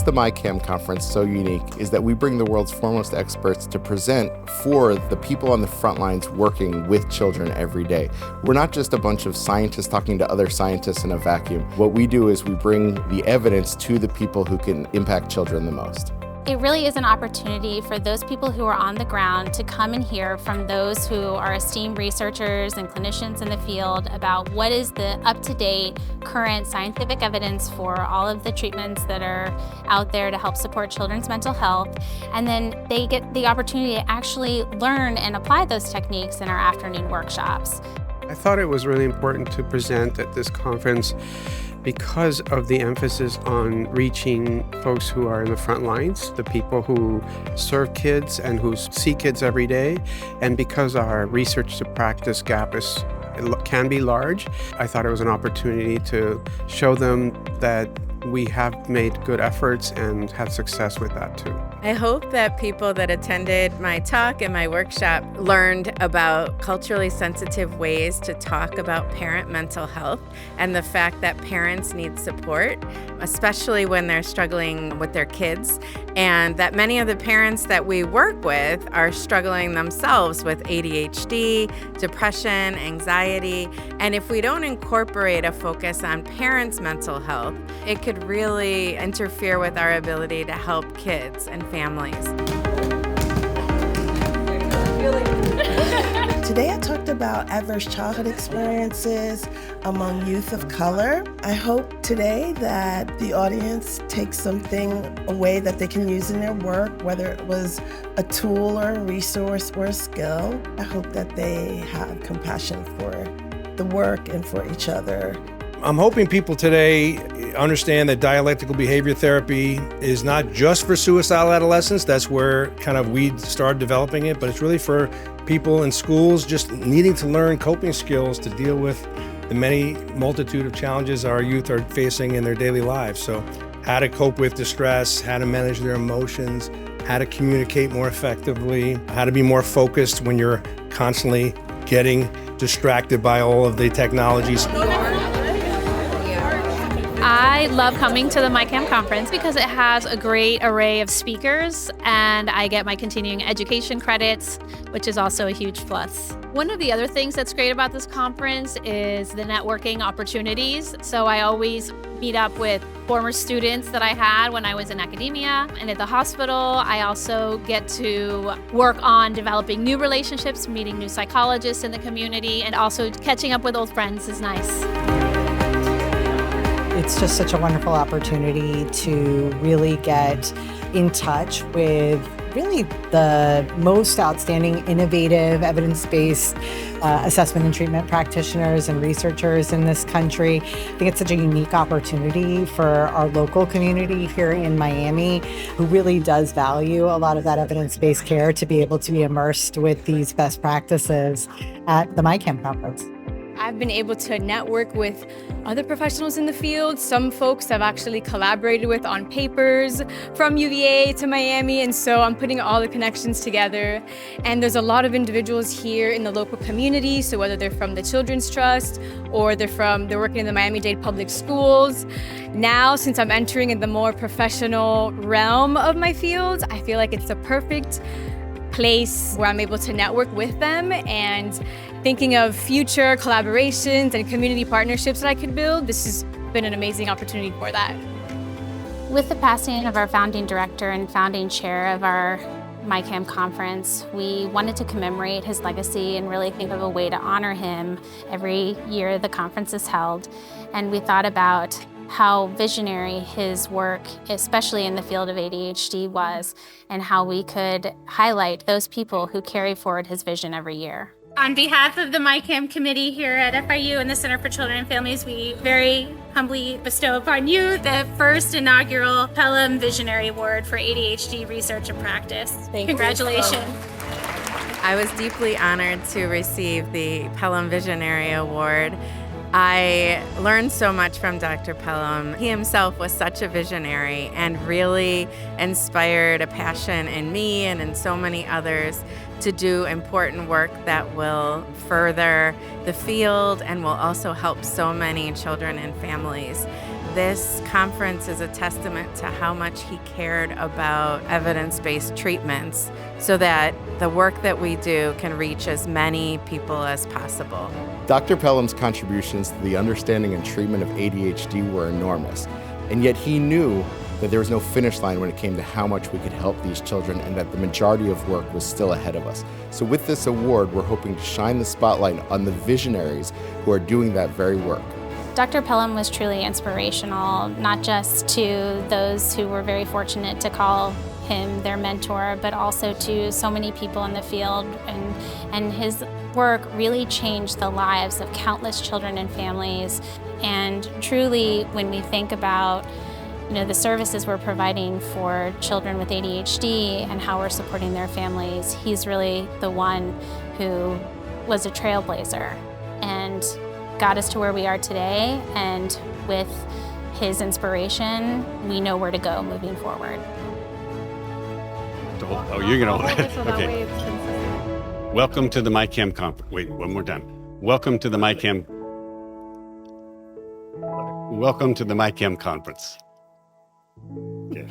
the MICAMH conference so unique is that we bring the world's foremost experts to present for the people on the front lines working with children every day. We're not just a bunch of scientists talking to other scientists in a vacuum. What we do is we bring the evidence to the people who can impact children the most. It really is an opportunity for those people who are on the ground to come and hear from those who are esteemed researchers and clinicians in the field about what is the up-to-date, current scientific evidence for all of the treatments that are out there to help support children's mental health. And then they get the opportunity to actually learn and apply those techniques in our afternoon workshops. I thought it was really important to present at this conference because of the emphasis on reaching folks who are in the front lines, the people who serve kids and who see kids every day, and because our research to practice gap can be large. I thought it was an opportunity to show them that we have made good efforts and had success with that too. I hope that people that attended my talk and my workshop learned about culturally sensitive ways to talk about parent mental health and the fact that parents need support, especially when they're struggling with their kids, and that many of the parents that we work with are struggling themselves with ADHD, depression, anxiety, and if we don't incorporate a focus on parents' mental health, it could really interfere with our ability to help kids and families. Today I talked about adverse childhood experiences among youth of color. I hope today that the audience takes something away that they can use in their work, whether it was a tool or a resource or a skill. I hope that they have compassion for the work and for each other. I'm hoping people today understand that dialectical behavior therapy is not just for suicidal adolescents. That's where kind of we started developing it, but it's really for people in schools just needing to learn coping skills to deal with the many multitude of challenges our youth are facing in their daily lives. So how to cope with distress, how to manage their emotions, how to communicate more effectively, how to be more focused when you're constantly getting distracted by all of the technologies. I love coming to the MICAMH conference because it has a great array of speakers and I get my continuing education credits, which is also a huge plus. One of the other things that's great about this conference is the networking opportunities. So I always meet up with former students that I had when I was in academia and at the hospital. I also get to work on developing new relationships, meeting new psychologists in the community, and also catching up with old friends is nice. It's just such a wonderful opportunity to really get in touch with really the most outstanding, innovative, evidence-based assessment and treatment practitioners and researchers in this country. I think it's such a unique opportunity for our local community here in Miami, who really does value a lot of that evidence-based care, to be able to be immersed with these best practices at the MICAMH conference. I've been able to network with other professionals in the field. Some folks I've actually collaborated with on papers from UVA to Miami, and so I'm putting all the connections together. And there's a lot of individuals here in the local community, so whether they're from the Children's Trust or they're working in the Miami-Dade Public Schools. Now, since I'm entering in the more professional realm of my field, I feel like it's the perfect place where I'm able to network with them, and thinking of future collaborations and community partnerships that I could build, this has been an amazing opportunity for that. With the passing of our founding director and founding chair of our MICAMH conference, we wanted to commemorate his legacy and really think of a way to honor him every year the conference is held. And we thought about how visionary his work, especially in the field of ADHD, was, and how we could highlight those people who carry forward his vision every year. On behalf of the MICAMH committee here at FIU and the Center for Children and Families, we very humbly bestow upon you the first inaugural Pelham Visionary Award for ADHD Research and Practice. Congratulations. I was deeply honored to receive the Pelham Visionary Award. I learned so much from Dr. Pelham. He himself was such a visionary and really inspired a passion in me and in so many others to do important work that will further the field and will also help so many children and families. This conference is a testament to how much he cared about evidence-based treatments so that the work that we do can reach as many people as possible. Dr. Pelham's contributions to the understanding and treatment of ADHD were enormous, and yet he knew that there was no finish line when it came to how much we could help these children and that the majority of work was still ahead of us. So with this award, we're hoping to shine the spotlight on the visionaries who are doing that very work. Dr. Pelham was truly inspirational, not just to those who were very fortunate to call him their mentor, but also to so many people in the field. And his work really changed the lives of countless children and families. And truly, when we think about the services we're providing for children with ADHD and how we're supporting their families, he's really the one who was a trailblazer and got us to where we are today. And with his inspiration, we know where to go moving forward. Oh, you're gonna. Okay. Welcome to the MICAMH conference. Wait, one more time. Welcome to the MICAMH. Welcome to the MICAMH conference. Yeah.